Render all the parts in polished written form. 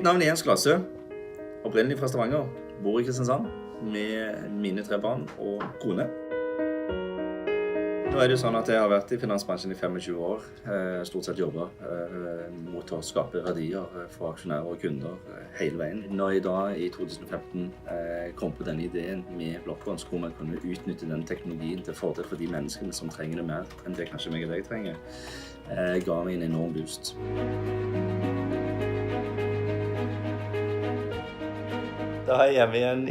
navn er Glaso, opprinnelig fra Stavanger, bor i Kristiansand med mine 3 barn og kone. Nå er det sånn at jeg har vært i finansbransjen i 25 år, stort sett jobbet mot å skape verdier for aksjonærer og kunder hele veien. Når jeg da i 2015 kom på denne ideen med Blockbonds, hvor man kunne utnytte den teknologien til fordel for de menneskene som trenger det mer enn det kanskje meg og deg trenger, ga meg en enorm boost. Da er jeg hjemme igjen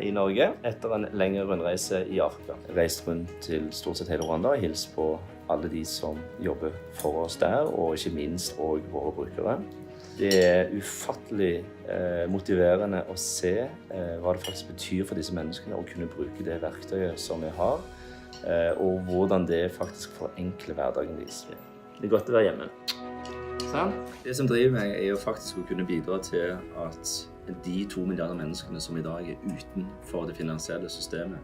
i Norge etter en lengre rundreise i Afrika. Jeg reiste rundt til stort sett hele Rwanda og hilste på alle de som jobber for oss der, og ikke minst og våre brukere. Det er ufattelig motiverende å se hva det faktisk betyr for disse menneskene å kunne bruke det verktøyet som vi har, og hvordan det faktisk forenkler hverdagen deres. Det er godt å være hjemme. Sånn? Det som driver meg er jo faktisk å kunne bidra til at de 2 milliarder menneskene som i dag er utenfor det finansielle systemet,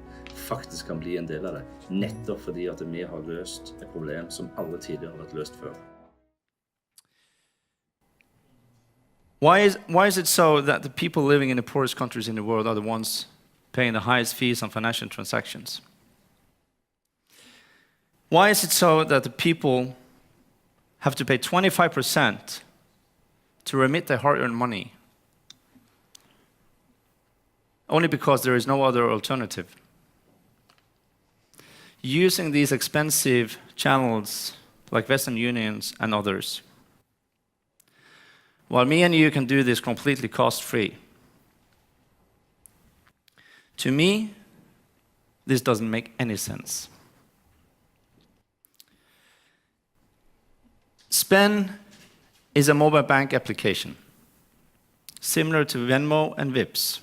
faktisk kan bli en del av det, nettopp fordi at vi har løst et problem som alle tidligere har vært løst før. Why is it so that the people living in the poorest countries in the world are the ones paying the highest fees on financial transactions? Why is it so that the people have to pay 25% to remit their hard-earned money only because there is no other alternative? Using these expensive channels like Western Unions and others, while me and you can do this completely cost-free. To me, this doesn't make any sense. SPENN is a mobile bank application, similar to Venmo and Vipps,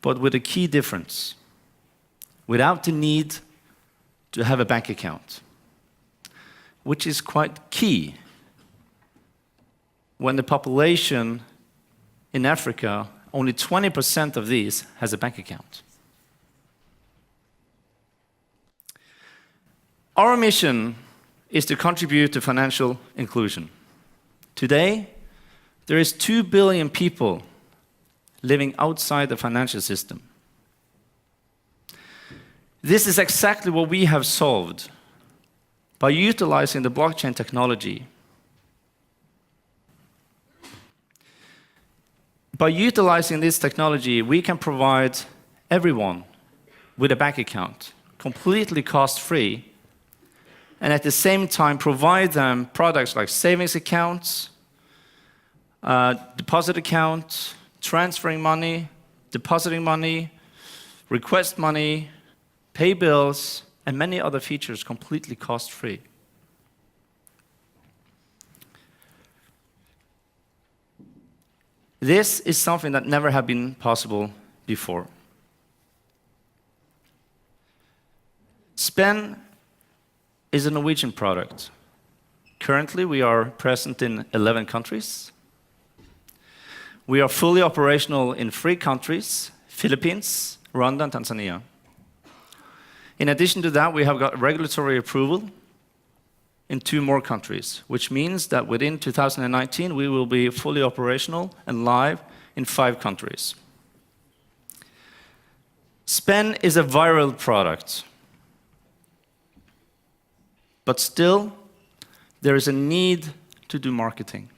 but with a key difference: without the need to have a bank account, which is quite key when the population in Africa, only 20% of these has a bank account. Our mission is to contribute to financial inclusion. Today, there is 2 billion people living outside the financial system. This is exactly what we have solved by utilizing the blockchain technology. By utilizing this technology, we can provide everyone with a bank account, completely cost-free, and at the same time provide them products like savings accounts, deposit account, transferring money, depositing money, request money, pay bills, and many other features completely cost-free. This is something that never had been possible before. SPENN is a Norwegian product. Currently, we are present in 11 countries. We are fully operational in 3 countries: Philippines, Rwanda, and Tanzania. In addition to that, we have got regulatory approval in 2 more countries, which means that within 2019, we will be fully operational and live in 5 countries. SPENN is a viral product, but still, there is a need to do marketing.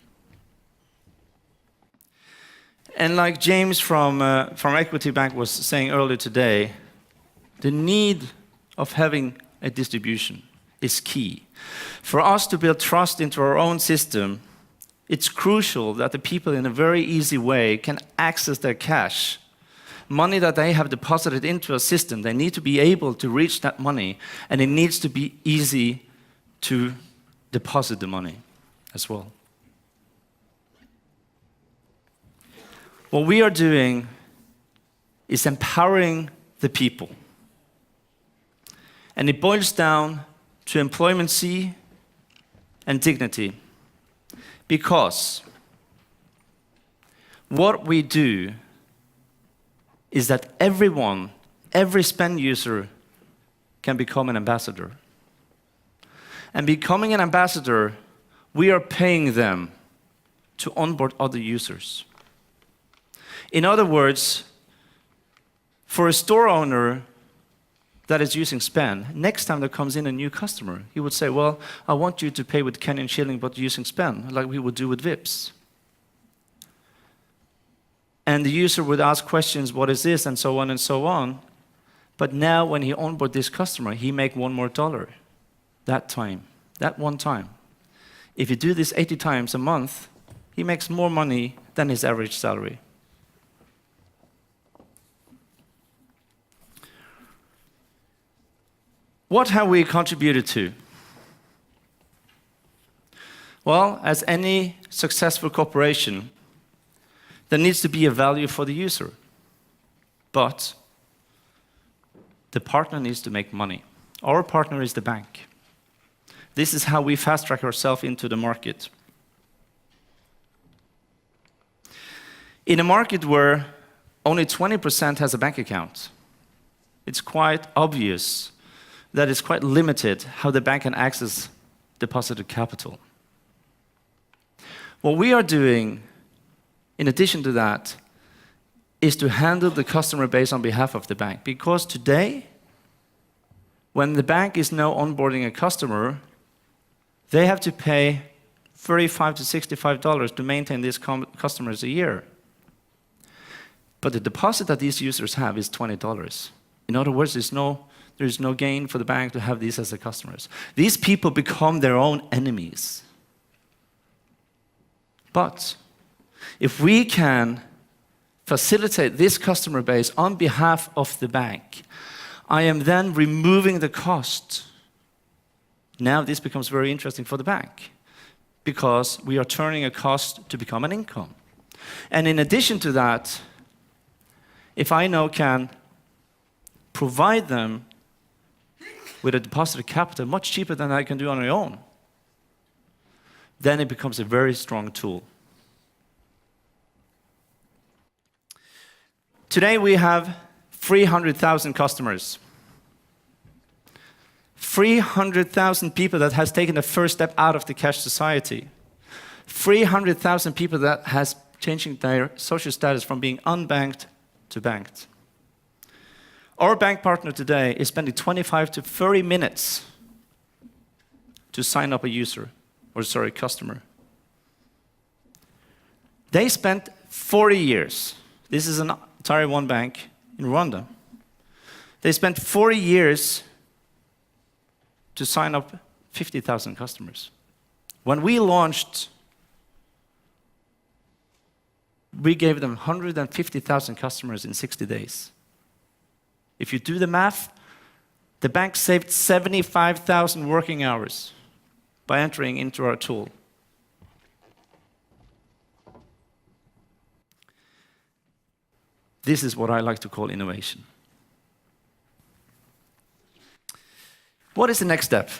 And like James from Equity Bank was saying earlier today, the need of having a distribution is key. For us to build trust into our own system, it's crucial that the people in a very easy way can access their cash. Money that they have deposited into a system, they need to be able to reach that money, and it needs to be easy to deposit the money as well. What we are doing is empowering the people. And it boils down to employment and dignity. Because what we do is that everyone, every SPENN user can become an ambassador. And becoming an ambassador, we are paying them to onboard other users. In other words, for a store owner that is using SPENN, next time there comes in a new customer, he would say, well, I want you to pay with Kenyan shilling but using SPENN, like we would do with VIPs. And the user would ask questions, what is this, and so on and so on. But now when he onboard this customer, he make $1 more that one time. If you do this 80 times a month, he makes more money than his average salary. What have we contributed to? Well, as any successful corporation, there needs to be a value for the user. But the partner needs to make money. Our partner is the bank. This is how we fast-track ourselves into the market. In a market where only 20% has a bank account, it's quite obvious that it's quite limited how the bank can access deposited capital. What we are doing, in addition to that, is to handle the customer base on behalf of the bank. Because today, when the bank is now onboarding a customer, they have to pay $35 to $65 to maintain these customers a year. But the deposit that these users have is $20. In other words, there's no gain for the bank to have these as their customers. These people become their own enemies. But if we can facilitate this customer base on behalf of the bank, I am then removing the cost. Now this becomes very interesting for the bank because we are turning a cost to become an income. And in addition to that, if I now can provide them with a deposited capital much cheaper than I can do on my own, then it becomes a very strong tool. Today we have 300,000 customers. 300,000 people that has taken the first step out of the cash society. 300,000 people that has changing their social status from being unbanked to banked. Our bank partner today is spending 25 to 30 minutes to sign up a customer. They spent 40 years. This is an Tier 1 bank in Rwanda. They spent 40 years to sign up 50,000 customers. When we launched, we gave them 150,000 customers in 60 days. If you do the math, the bank saved 75,000 working hours by entering into our tool. This is what I like to call innovation. What is the next step?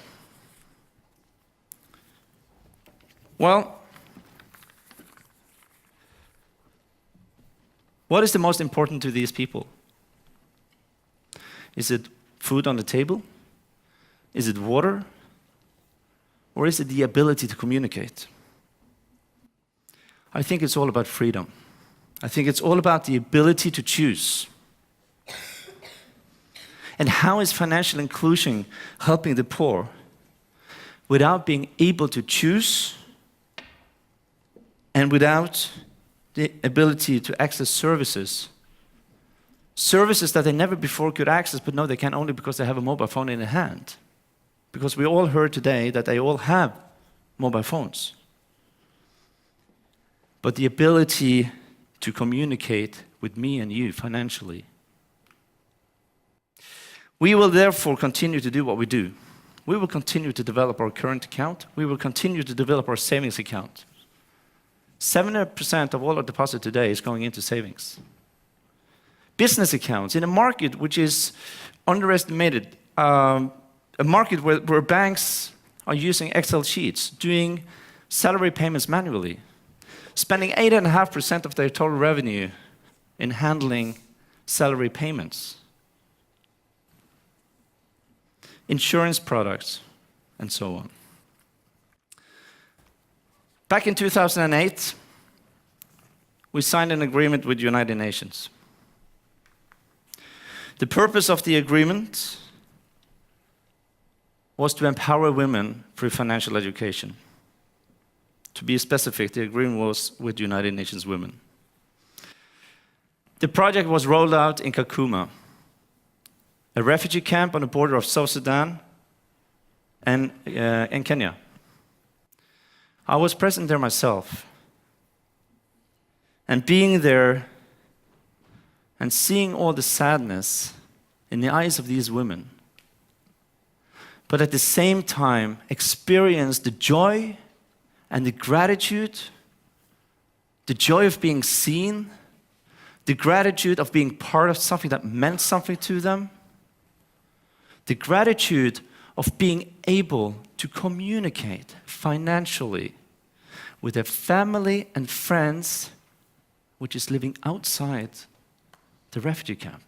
Well, what is the most important to these people? Is it food on the table? Is it water? Or is it the ability to communicate? I think it's all about freedom. I think it's all about the ability to choose. And how is financial inclusion helping the poor without being able to choose and without the ability to access services? Services that they never before could access, but now they can only because they have a mobile phone in their hand. Because we all heard today that they all have mobile phones. But the ability to communicate with me and you financially. We will therefore continue to do what we do. We will continue to develop our current account. We will continue to develop our savings account. 70% of all our deposit today is going into savings. Business accounts in a market which is underestimated, a market where banks are using Excel sheets, doing salary payments manually, spending 8.5% of their total revenue in handling salary payments, insurance products, and so on. Back in 2008, we signed an agreement with the United Nations. The purpose of the agreement was to empower women through financial education. To be specific, the agreement was with the United Nations Women. The project was rolled out in Kakuma, a refugee camp on the border of South Sudan and Kenya. I was present there myself. And being there and seeing all the sadness in the eyes of these women, but at the same time experience the joy and the gratitude, the joy of being seen, the gratitude of being part of something that meant something to them, the gratitude of being able to communicate financially with their family and friends, which is living outside the refugee camp.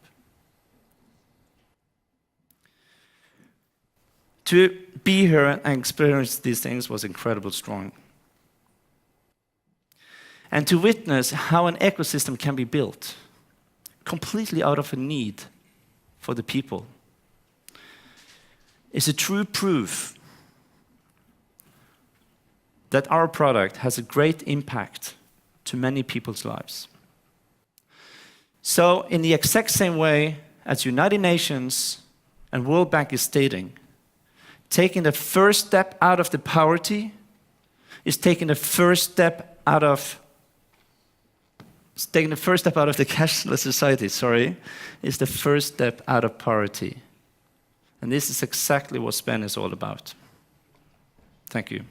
To be here and experience these things was incredibly strong. And to witness how an ecosystem can be built completely out of a need for the people is a true proof that our product has a great impact to many people's lives. So in the exact same way as United Nations and World Bank is stating, taking the first step out of the poverty is taking the first step out of the cashless society, is the first step out of poverty. And this is exactly what SPENN is all about. Thank you.